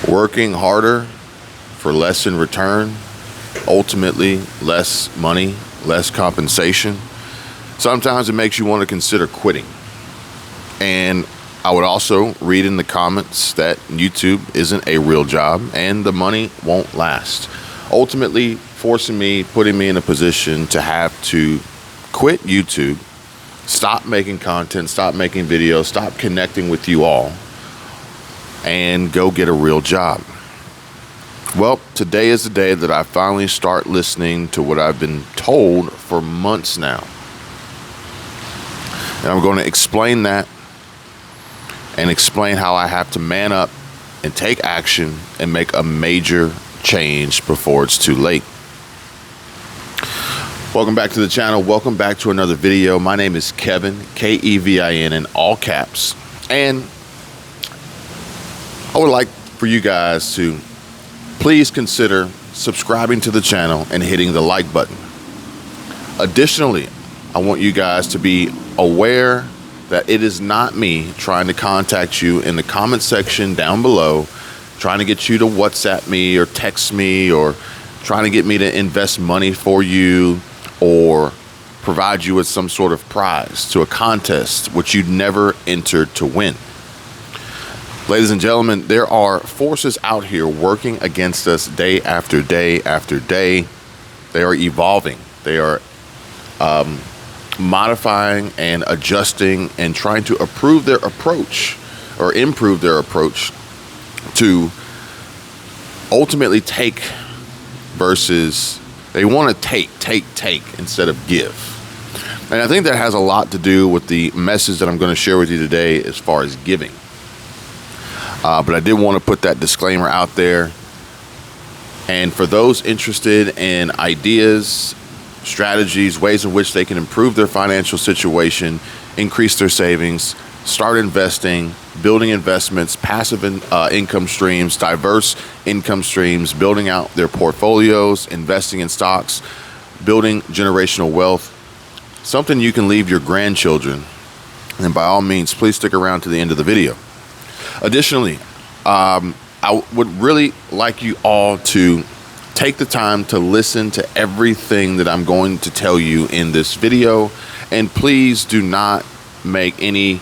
Working harder for less in return, ultimately less money, less compensation. Sometimes it makes you want to consider quitting. And I would also read in the comments that YouTube isn't a real job and the money won't last. Ultimately putting me in a position to have to quit YouTube, stop making content, stop making videos, stop connecting with you all, and go get a real job. Well, today is the day that I finally start listening to what I've been told for months now. And I'm going to explain that and explain how I have to man up and take action and make a major change before it's too late. Welcome back to the channel. Welcome back to another video. My name is Kevin, Kevin in all caps. And I would like for you guys to please consider subscribing to the channel and hitting the like button. Additionally, I want you guys to be aware that it is not me trying to contact you in the comment section down below, trying to get you to WhatsApp me or text me or trying to get me to invest money for you or provide you with some sort of prize to a contest which you never entered to win. Ladies and gentlemen, there are forces out here working against us day after day after day. They are evolving. They are modifying and adjusting and trying to improve their approach to ultimately take versus they want to take instead of give. And I think that has a lot to do with the message that I'm going to share with you today as far as giving. But I did want to put that disclaimer out there. And for those interested in ideas, strategies, ways in which they can improve their financial situation, increase their savings, start investing, building investments, passive income streams, diverse income streams, building out their portfolios, investing in stocks, building generational wealth, something you can leave your grandchildren. And by all means, please stick around to the end of the video. Additionally, I would really like you all to take the time to listen to everything that I'm going to tell you in this video. And please do not make any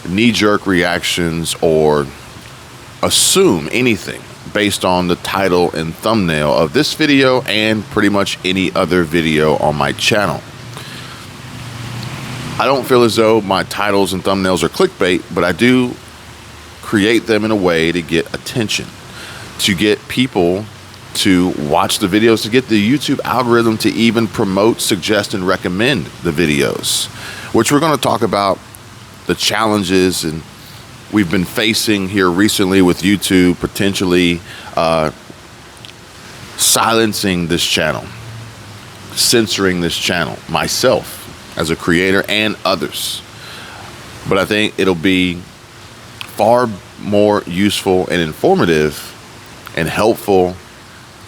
knee-jerk reactions or assume anything based on the title and thumbnail of this video and pretty much any other video on my channel. I don't feel as though my titles and thumbnails are clickbait, but I do create them in a way to get attention, to get people to watch the videos, to get the YouTube algorithm to even promote, suggest, and recommend the videos, which we're going to talk about the challenges and we've been facing here recently with YouTube potentially silencing this channel, censoring this channel, myself as a creator and others. But I think it'll be far more useful and informative and helpful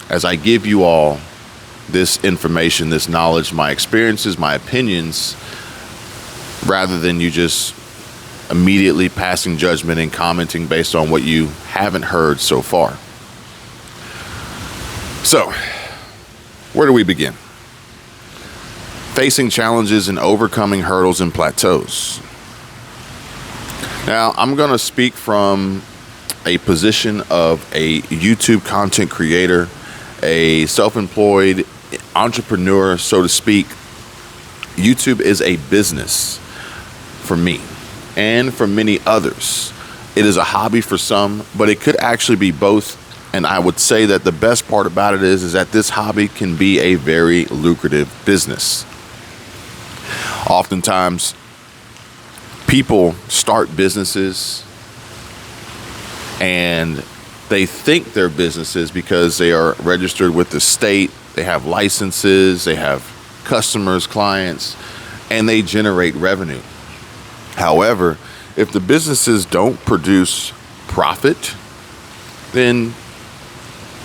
as I give you all this information, this knowledge, my experiences, my opinions, rather than you just immediately passing judgment and commenting based on what you haven't heard so far. So, where do we begin? Facing challenges and overcoming hurdles and plateaus. Now, I'm going to speak from a position of a YouTube content creator, a self-employed entrepreneur, so to speak. YouTube is a business for me and for many others. It is a hobby for some, but it could actually be both. And I would say that the best part about it is that this hobby can be a very lucrative business. Oftentimes, people start businesses and they think they're businesses because they are registered with the state, they have licenses, they have customers, clients, and they generate revenue. However, if the businesses don't produce profit, then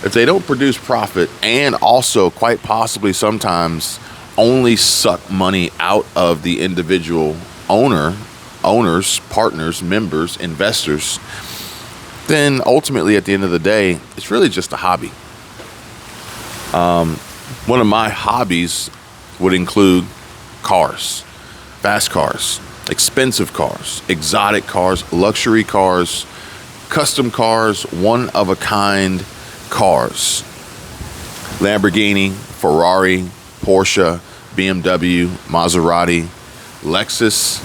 if they don't produce profit and also quite possibly sometimes only suck money out of the individual owners, partners, members, investors, then ultimately at the end of the day, it's really just a hobby. One of my hobbies would include cars, fast cars, expensive cars, exotic cars, luxury cars, custom cars, one-of-a-kind cars. Lamborghini, Ferrari, Porsche, BMW, Maserati, Lexus.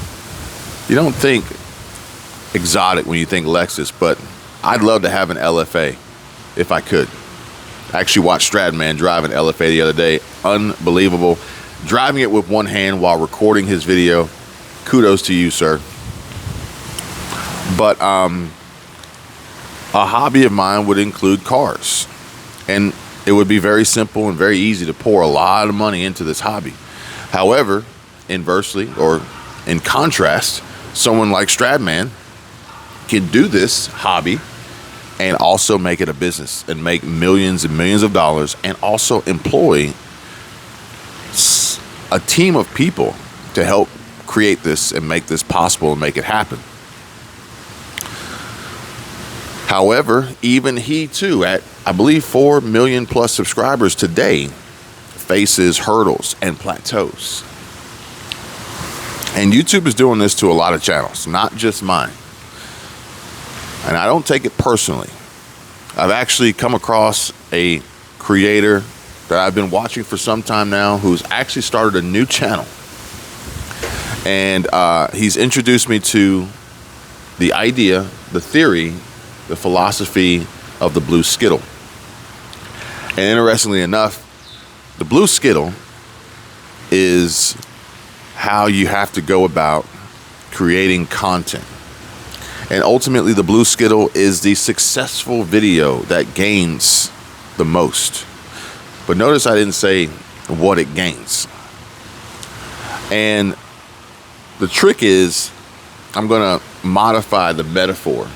You don't think exotic when you think Lexus, but I'd love to have an LFA if I could. I actually watched Stradman drive an LFA the other day. Unbelievable. Driving it with one hand while recording his video. Kudos to you, sir. But a hobby of mine would include cars. And it would be very simple and very easy to pour a lot of money into this hobby. However, inversely, or in contrast, someone like Stradman can do this hobby and also make it a business and make millions and millions of dollars, and also employ a team of people to help create this and make this possible and make it happen. However, even he too, at I believe 4 million plus subscribers today, faces hurdles and plateaus. And YouTube is doing this to a lot of channels, not just mine. And I don't take it personally. I've actually come across a creator that I've been watching for some time now who's actually started a new channel. And he's introduced me to the idea, the theory, the philosophy of the blue Skittle. And interestingly enough, the blue Skittle is how you have to go about creating content. And ultimately, the blue Skittle is the successful video that gains the most. But notice I didn't say what it gains. And the trick is, I'm going to modify the metaphor.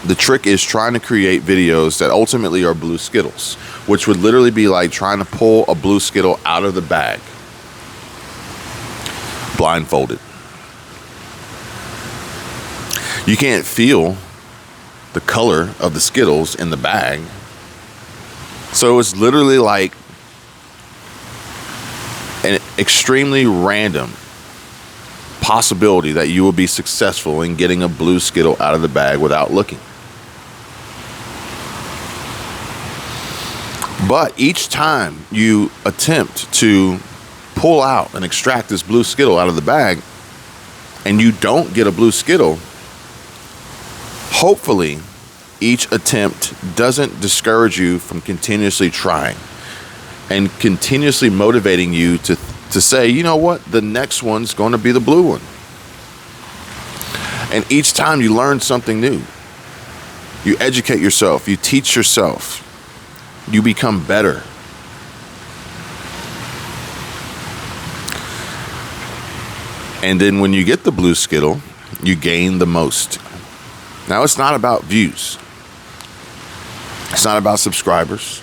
The trick is trying to create videos that ultimately are blue Skittles, which would literally be like trying to pull a blue Skittle out of the bag, blindfolded. You can't feel the color of the Skittles in the bag. So it's literally like an extremely random possibility that you will be successful in getting a blue Skittle out of the bag without looking. But each time you attempt to pull out and extract this blue Skittle out of the bag and you don't get a blue Skittle, hopefully each attempt doesn't discourage you from continuously trying and continuously motivating you to say, you know what, the next one's going to be the blue one. And each time you learn something new, you educate yourself, you teach yourself, you become better. And then when you get the blue Skittle, you gain the most. Now, it's not about views. It's not about subscribers.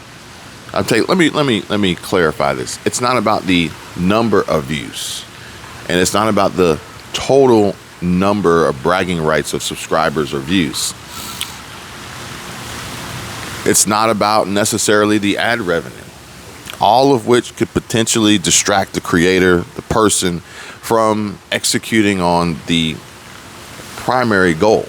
Let me clarify this. It's not about the number of views, and it's not about the total number of bragging rights of subscribers or views. It's not about necessarily the ad revenue, all of which could potentially distract the creator, the person, from executing on the primary goal.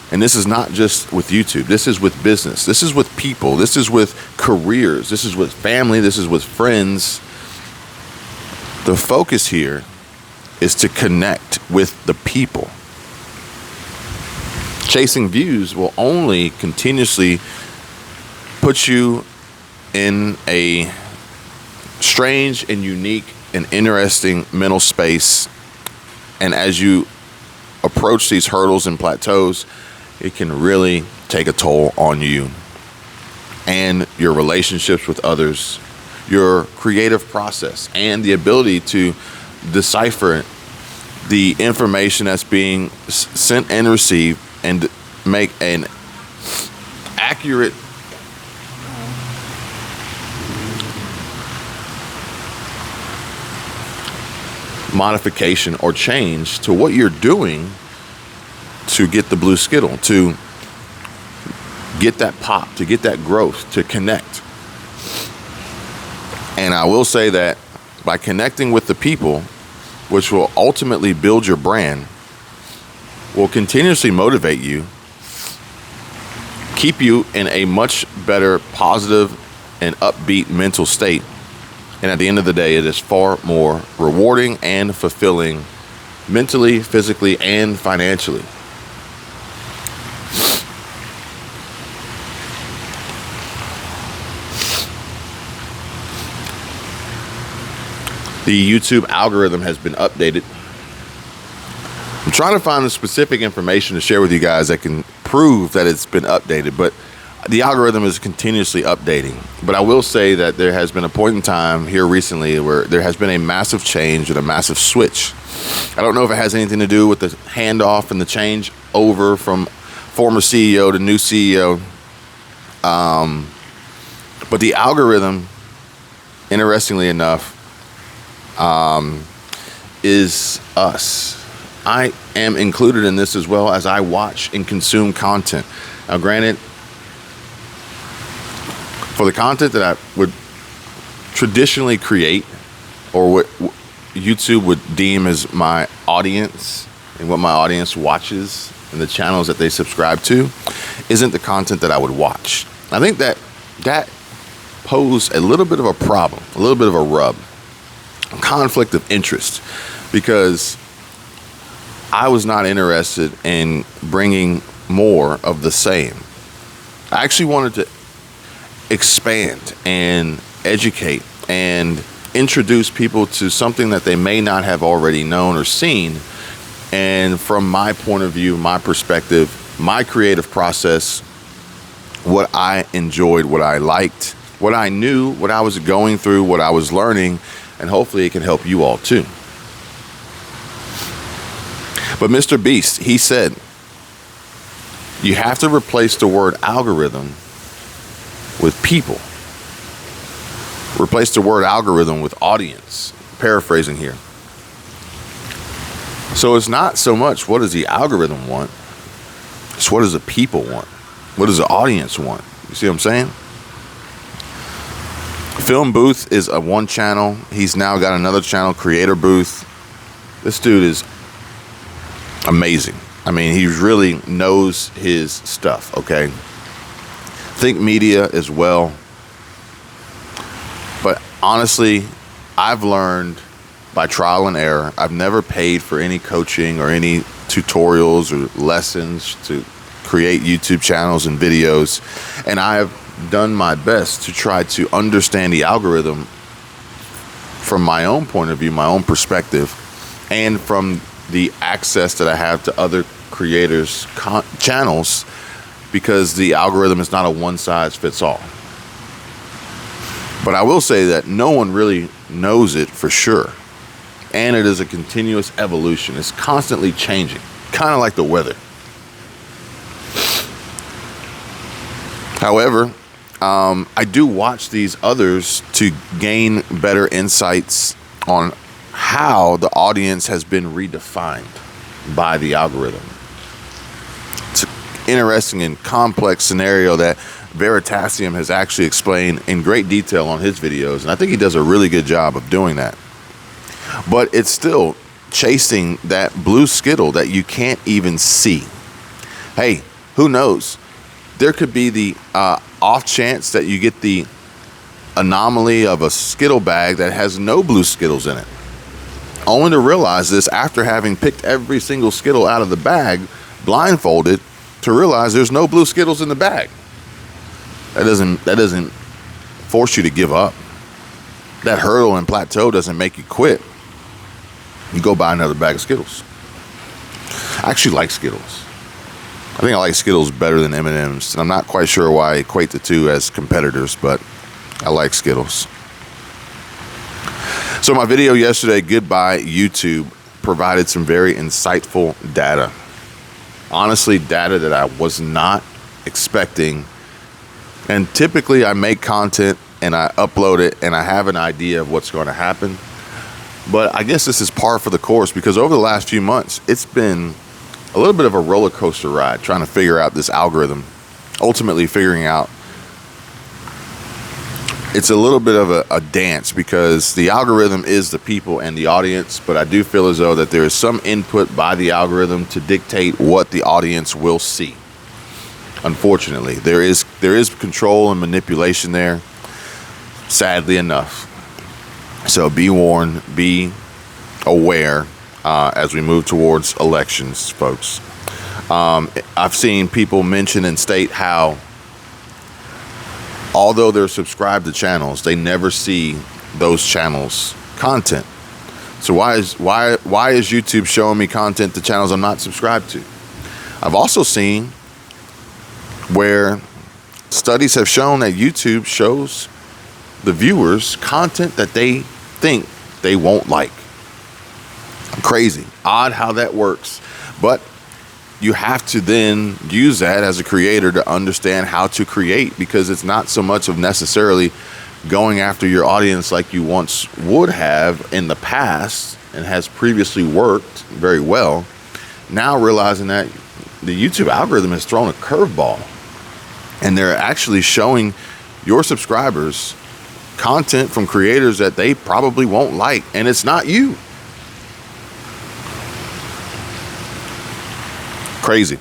And this is not just with YouTube. This is with business. This is with people. This is with careers. This is with family. This is with friends. The focus here is to connect with the people. Chasing views will only continuously put you in a strange and unique and interesting mental space. And as you approach these hurdles and plateaus, it can really take a toll on you and your relationships with others, your creative process, and the ability to decipher the information that's being sent and received and make an accurate modification or change to what you're doing to get the blue Skittle, to get that pop, to get that growth, to connect. And I will say that by connecting with the people, which will ultimately build your brand, will continuously motivate you, keep you in a much better, positive, and upbeat mental state. And at the end of the day, it is far more rewarding and fulfilling mentally, physically, and financially. The YouTube algorithm has been updated. I'm trying to find the specific information to share with you guys that can prove that it's been updated, but the algorithm is continuously updating. But I will say that there has been a point in time here recently where there has been a massive change and a massive switch. I don't know if it has anything to do with the handoff and the change over from former CEO to new CEO. But the algorithm, interestingly enough, is us. I am included in this as well, as I watch and consume content. Now, granted, for the content that I would traditionally create, or what YouTube would deem as my audience and what my audience watches and the channels that they subscribe to, isn't the content that I would watch. I think that posed a little bit of a problem, a little bit of a rub, a conflict of interest, because I was not interested in bringing more of the same. I actually wanted to expand and educate and introduce people to something that they may not have already known or seen. And from my point of view, my perspective, my creative process, what I enjoyed, what I liked, what I knew, what I was going through, what I was learning, and hopefully it can help you all too. But Mr. Beast, he said, you have to replace the word algorithm with people. Replace the word algorithm with audience. Paraphrasing here. So it's not so much what does the algorithm want, it's what does the people want? What does the audience want? You see what I'm saying? Film Booth is a one channel. He's now got another channel, Creator Booth. This dude is amazing. I mean, he really knows his stuff, okay? Think Media as well. But honestly, I've learned by trial and error. I've never paid for any coaching or any tutorials or lessons to create YouTube channels and videos. And I have done my best to try to understand the algorithm from my own point of view, my own perspective, and from the access that I have to other creators' channels, because the algorithm is not a one size fits all. But I will say that no one really knows it for sure. And it is a continuous evolution. It's constantly changing, kind of like the weather. However, I do watch these others to gain better insights on how the audience has been redefined by the algorithm. It's an interesting and complex scenario that Veritasium has actually explained in great detail on his videos, and I think he does a really good job of doing that. But it's still chasing that blue Skittle that you can't even see. Hey, who knows? There could be the off chance that you get the anomaly of a Skittle bag that has no blue Skittles in it. Only to realize this after having picked every single Skittle out of the bag, blindfolded, to realize there's no blue Skittles in the bag. That doesn't force you to give up. That hurdle and plateau doesn't make you quit. You go buy another bag of Skittles. I actually like Skittles. I think I like Skittles better than M&M's. And I'm not quite sure why I equate the two as competitors, but I like Skittles. So my video yesterday, Goodbye YouTube, provided some very insightful data. Honestly, data that I was not expecting. And typically I make content and I upload it and I have an idea of what's going to happen. But I guess this is par for the course, because over the last few months, it's been a little bit of a roller coaster ride trying to figure out this algorithm. ultimately figuring out it's a little bit of a dance, because the algorithm is the people and the audience, but I do feel as though that there is some input by the algorithm to dictate what the audience will see. Unfortunately, there is control and manipulation there, sadly enough. So be warned, be aware as we move towards elections, folks. I've seen people mention and state how, although they're subscribed to channels, they never see those channels' content. So why is YouTube showing me content to channels I'm not subscribed to? I've also seen where studies have shown that YouTube shows the viewers content that they think they won't like. Crazy. Odd how that works. But you have to then use that as a creator to understand how to create, because it's not so much of necessarily going after your audience like you once would have in the past and has previously worked very well. Now realizing that the YouTube algorithm has thrown a curveball, and they're actually showing your subscribers content from creators that they probably won't like, and it's not you. Crazy.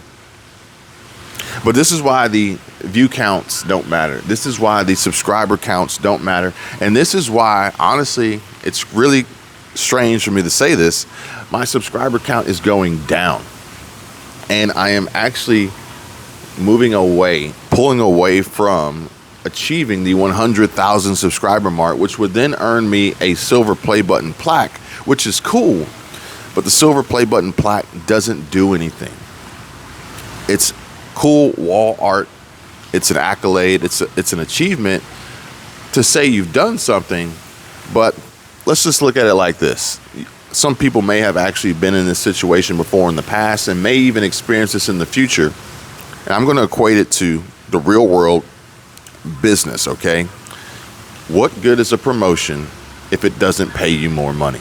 But this is why the view counts don't matter. This is why the subscriber counts don't matter. And this is why, honestly, it's really strange for me to say this, my subscriber count is going down. And I am actually pulling away from achieving the 100,000 subscriber mark, which would then earn me a silver play button plaque, which is cool. But the silver play button plaque doesn't do anything. It's cool wall art. It's an accolade. It's an achievement to say you've done something. But let's just look at it like this. Some people may have actually been in this situation before in the past and may even experience this in the future. And I'm going to equate it to the real world business, okay? What good is a promotion if it doesn't pay you more money?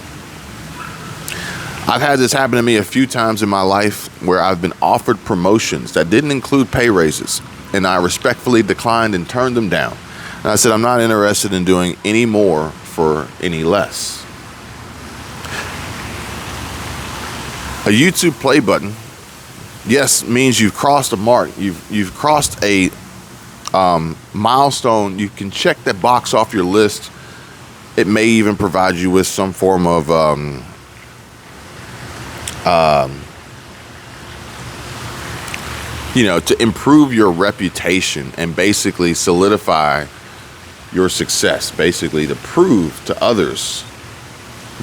I've had this happen to me a few times in my life where I've been offered promotions that didn't include pay raises, and I respectfully declined and turned them down. And I said, I'm not interested in doing any more for any less. A YouTube play button, yes, means you've crossed a mark. You've crossed a milestone. You can check that box off your list. It may even provide you with some form of to improve your reputation and basically solidify your success, basically to prove to others.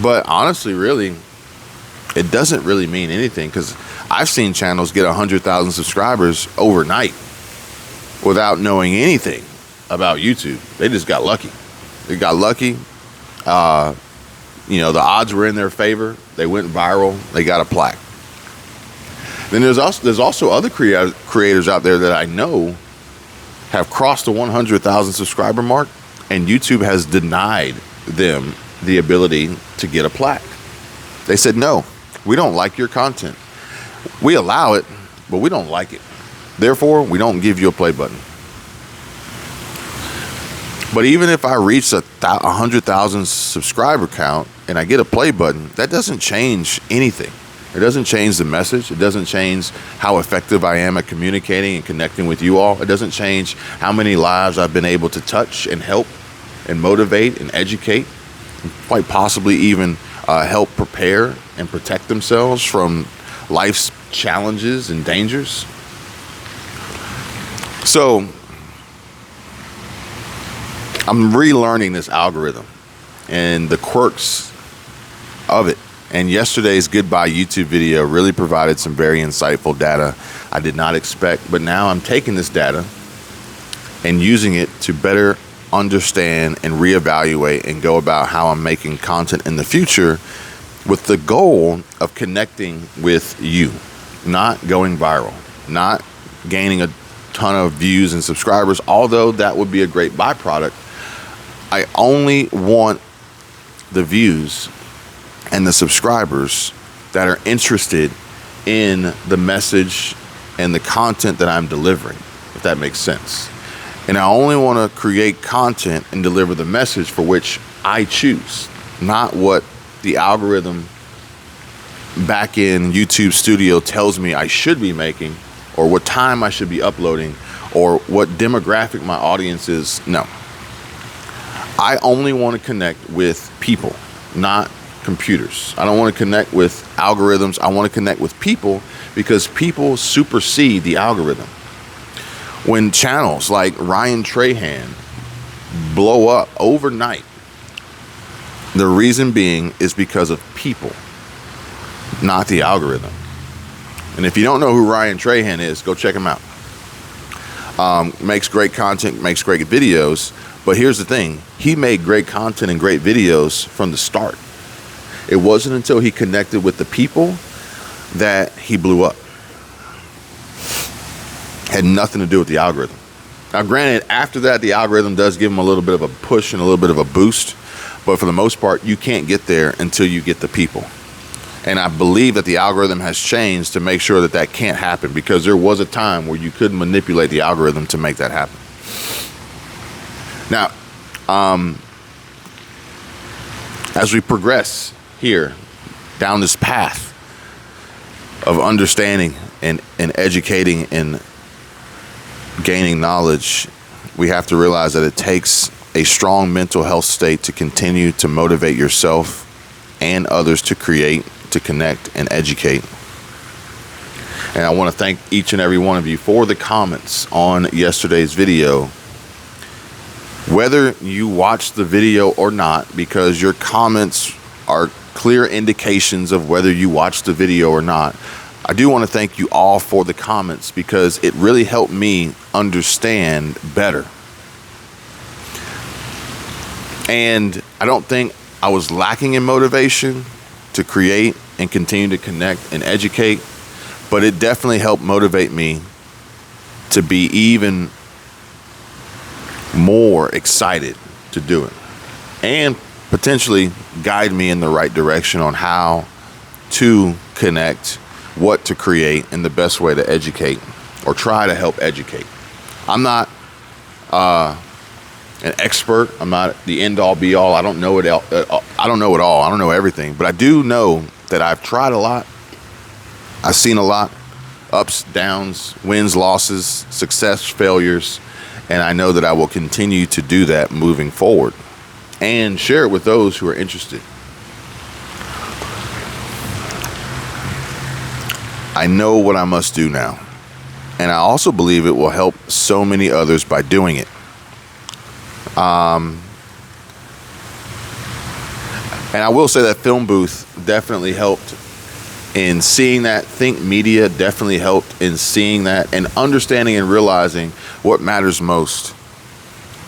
But honestly, really, it doesn't really mean anything, because I've seen channels get 100,000 subscribers overnight without knowing anything about YouTube. They just got lucky. They got lucky. The odds were in their favor. They went viral. They got a plaque. Then there's also other creators out there that I know have crossed the 100,000 subscriber mark, and YouTube has denied them the ability to get a plaque. They said, no, we don't like your content. We allow it, but we don't like it. Therefore, we don't give you a play button. But even if I reach a 100,000 subscriber count and I get a play button, that doesn't change anything. It doesn't change the message. It doesn't change how effective I am at communicating and connecting with you all. It doesn't change how many lives I've been able to touch and help and motivate and educate, and quite possibly even help prepare and protect themselves from life's challenges and dangers. So I'm relearning this algorithm and the quirks of it. And yesterday's goodbye YouTube video really provided some very insightful data I did not expect. But now I'm taking this data and using it to better understand and reevaluate and go about how I'm making content in the future, with the goal of connecting with you, not going viral, not gaining a ton of views and subscribers, although that would be a great byproduct. I only want the views and the subscribers that are interested in the message and the content that I'm delivering. if that makes sense. And I only want to create content and deliver the message for which I choose, not what the algorithm back in YouTube Studio tells me I should be making, or what time I should be uploading, or what demographic my audience is. No. I only want to connect with people, not computers. I don't want to connect with algorithms. I want to connect with people, because people supersede the algorithm. When channels like Ryan Trahan blow up overnight, the reason being is because of people, not the algorithm. And if you don't know who Ryan Trahan is, go check him out. Makes great content, makes great videos. But here's the thing. He made great content and great videos from the start. It wasn't until he connected with the people that he blew up. Had nothing to do with the algorithm. Now, granted, after that, the algorithm does give him a little bit of a push and a little bit of a boost. But for the most part, you can't get there until you get the people. And I believe that the algorithm has changed to make sure that that can't happen, because there was a time where you could manipulate the algorithm to make that happen. Now, as we progress here down this path of understanding and educating and gaining knowledge, we have to realize that it takes a strong mental health state to continue to motivate yourself and others to create, to connect, and educate. And I want to thank each and every one of you for the comments on yesterday's video. Whether you watched the video or not, because your comments are clear indications of whether you watched the video or not, I do want to thank you all for the comments, because it really helped me understand better. And I don't think I was lacking in motivation to create and continue to connect and educate, but it definitely helped motivate me to be even more excited to do it, and potentially guide me in the right direction on how to connect, what to create, and the best way to educate, or try to help educate. I'm not an expert. I'm not the end all be all. I don't know it all. I don't know it all. I don't know everything, but I do know that I've tried a lot. I've seen a lot, ups, downs, wins, losses, success, failures, and I know that I will continue to do that moving forward and share it with those who are interested. I know what I must do now, and I also believe it will help so many others by doing it. And I will say that Film Booth definitely helped in seeing that. Think Media definitely helped in seeing that and understanding and realizing what matters most.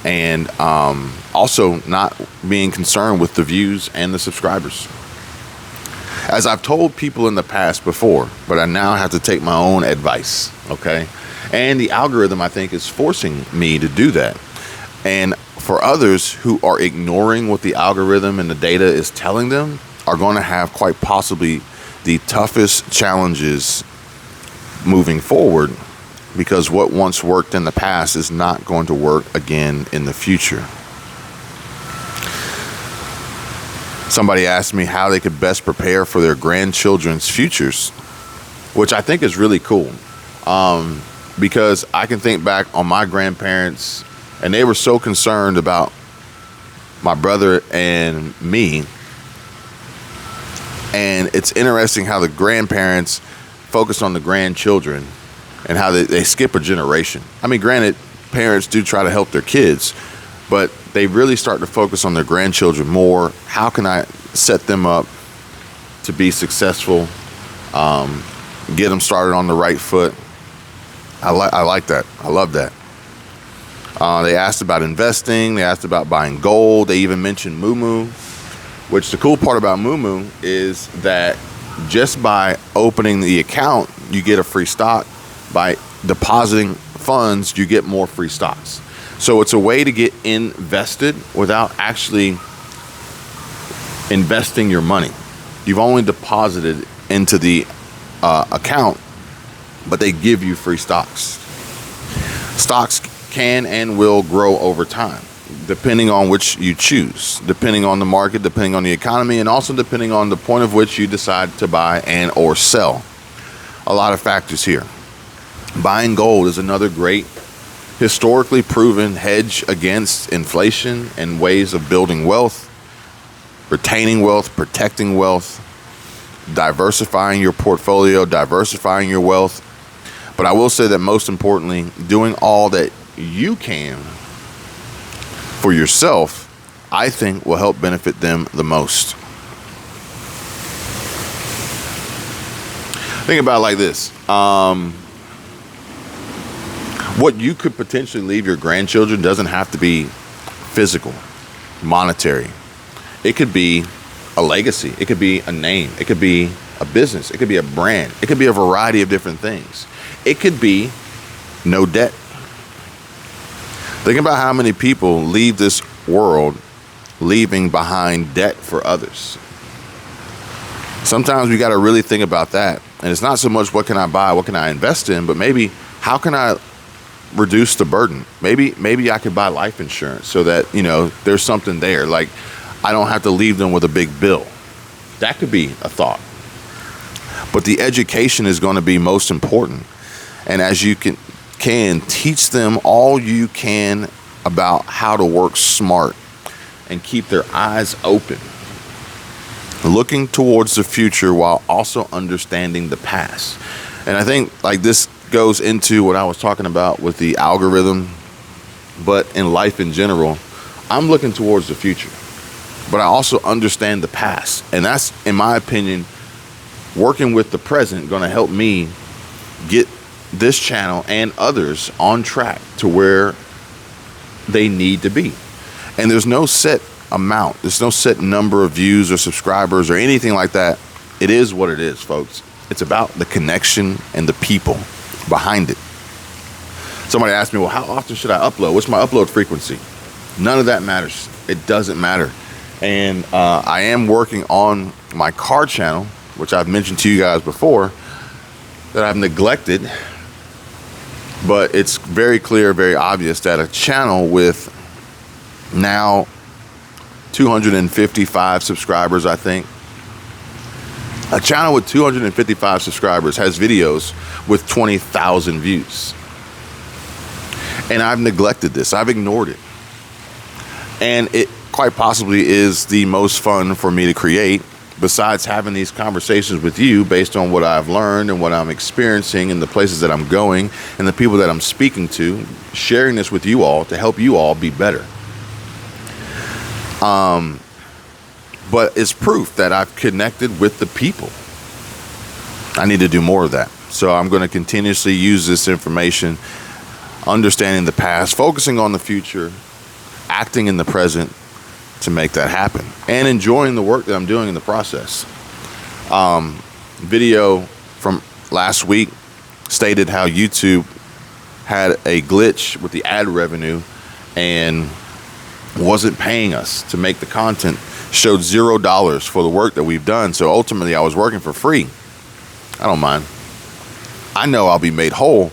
And also not being concerned with the views and the subscribers. As I've told people in the past before, but I now have to take my own advice, okay? And the algorithm, I think, is forcing me to do that. And for others who are ignoring what the algorithm and the data is telling them, are going to have quite possibly the toughest challenges moving forward, because what once worked in the past is not going to work again in the future. Somebody asked me how they could best prepare for their grandchildren's futures, which I think is really cool, because I can think back on my grandparents, and they were so concerned about my brother and me. And it's interesting how the grandparents focus on the grandchildren and how they skip a generation. I mean, granted, parents do try to help their kids, but they really start to focus on their grandchildren more. How can I set them up to be successful, get them started on the right foot? I like that. I love that. They asked about investing. They asked about buying gold. They even mentioned Moo, which the cool part about Moo is that just by opening the account, you get a free stock. By depositing funds, you get more free stocks. So it's a way to get invested without actually investing your money. You've only deposited into the account, but they give you free stocks. Stocks can and will grow over time, depending on which you choose, depending on the market, depending on the economy, and also depending on the point of which you decide to buy and or sell. A lot of factors here. Buying gold is another great historically proven hedge against inflation and ways of building wealth, retaining wealth, protecting wealth, diversifying your portfolio, diversifying your wealth. But I will say that most importantly, doing all that you can for yourself, I think will help benefit them the most. Think about it like this. What you could potentially leave your grandchildren doesn't have to be physical, monetary. It could be a legacy. It could be a name. It could be a business. It could be a brand. It could be a variety of different things. It could be no debt. Think about how many people leave this world leaving behind debt for others. Sometimes we got to really think about that. And it's not so much what can I buy, what can I invest in, but maybe how can I reduce the burden? Maybe I could buy life insurance so that, there's something there. Like I don't have to leave them with a big bill. That could be a thought. But the education is going to be most important. And as you can teach them all you can about how to work smart and keep their eyes open, looking towards the future while also understanding the past. And I think like this goes into what I was talking about with the algorithm, but in life in general, I'm looking towards the future, but I also understand the past. And that's, in my opinion, working with the present going to help me get this channel and others on track to where they need to be. And there's no set amount. There's no set number of views or subscribers or anything like that. It is what it is, folks. It's about the connection and the people behind it. Somebody asked me, well, how often should I upload? What's my upload frequency? None of that matters. It doesn't matter. And I am working on my car channel, which I've mentioned to you guys before, that I've neglected. But it's very clear, very obvious that a channel with now 255 subscribers, I think. A channel with 255 subscribers has videos with 20,000 views. And I've neglected this. I've ignored it. And it quite possibly is the most fun for me to create, besides having these conversations with you based on what I've learned and what I'm experiencing and the places that I'm going and the people that I'm speaking to, sharing this with you all to help you all be better. But it's proof that I've connected with the people. I need to do more of that. So I'm going to continuously use this information, understanding the past, focusing on the future, acting in the present to make that happen, and enjoying the work that I'm doing in the process. Video from last week stated how YouTube had a glitch with the ad revenue and wasn't paying us to make the content, showed $0 for the work that we've done. So ultimately I was working for free. I don't mind. I know I'll be made whole,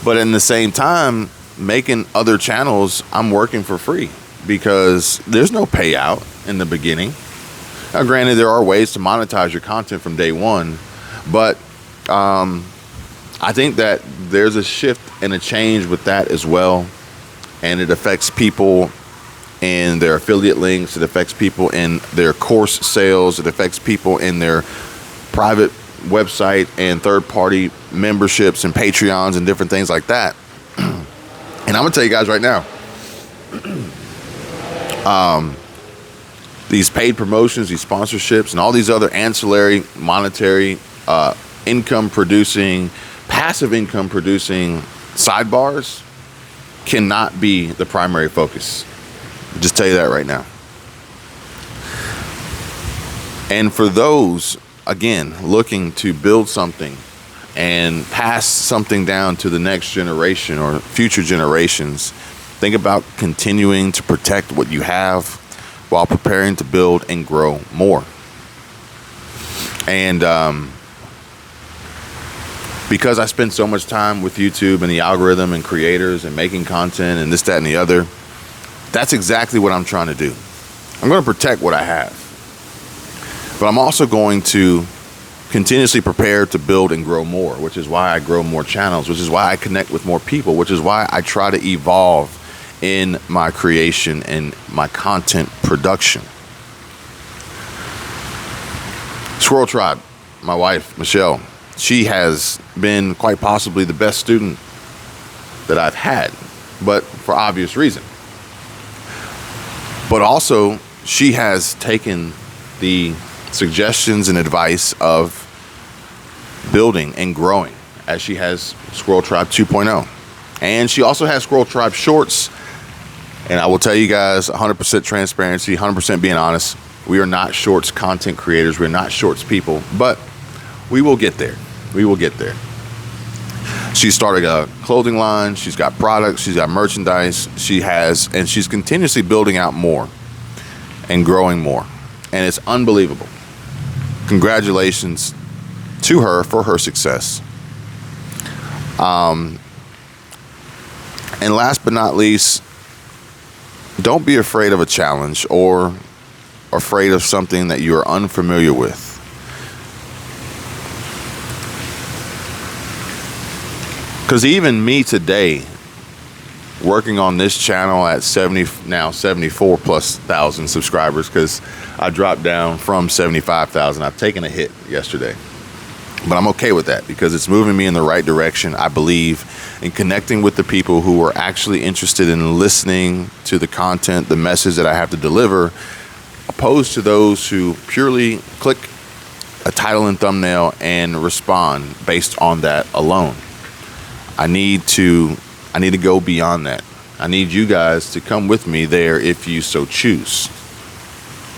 but in the same time, making other channels, I'm working for free because there's no payout in the beginning. Now, granted, there are ways to monetize your content from day one, but I think that there's a shift and a change with that as well. And it affects people in their affiliate links. It affects people in their course sales. It affects people in their private website and third-party memberships and Patreons and different things like that. And I'm going to tell you guys right now, these paid promotions, these sponsorships, and all these other ancillary monetary income-producing, passive income-producing sidebars cannot be the primary focus. I'll just tell you that right now. And for those, again, looking to build something and pass something down to the next generation or future generations, think about continuing to protect what you have while preparing to build and grow more. And because I spend so much time with YouTube and the algorithm and creators and making content and this, that, and the other, that's exactly what I'm trying to do. I'm going to protect what I have, but I'm also going to continuously prepare to build and grow more, which is why I grow more channels, which is why I connect with more people, which is why I try to evolve in my creation and my content production. Squirrel Tribe, my wife, Michelle, she has been quite possibly the best student that I've had, but for obvious reason. But also, she has taken the suggestions and advice of building and growing, as she has Squirrel Tribe 2.0. And she also has Squirrel Tribe Shorts. And I will tell you guys, 100% transparency, 100% being honest, we are not Shorts content creators. We're not Shorts people, but we will get there. We will get there. She started a clothing line. She's got products. She's got merchandise. And she's continuously building out more and growing more. And it's unbelievable. Congratulations to her for her success. And last but not least, don't be afraid of a challenge or afraid of something that you are unfamiliar with. Because even me today, working on this channel at 74 plus thousand subscribers, because I dropped down from 75,000. I've taken a hit yesterday, but I'm okay with that because it's moving me in the right direction. I believe in connecting with the people who are actually interested in listening to the content, the message that I have to deliver, opposed to those who purely click a title and thumbnail and respond based on that alone. I need to go beyond that. I need you guys to come with me there if you so choose.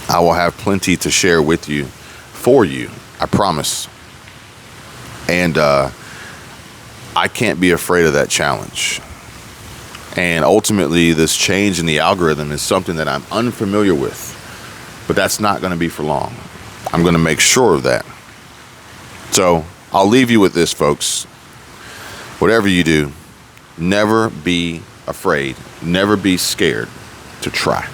I will have plenty to share with you, for you, I promise. And I can't be afraid of that challenge. And ultimately, this change in the algorithm is something that I'm unfamiliar with. But that's not going to be for long. I'm going to make sure of that. So I'll leave you with this, folks. Whatever you do, never be afraid, never be scared to try.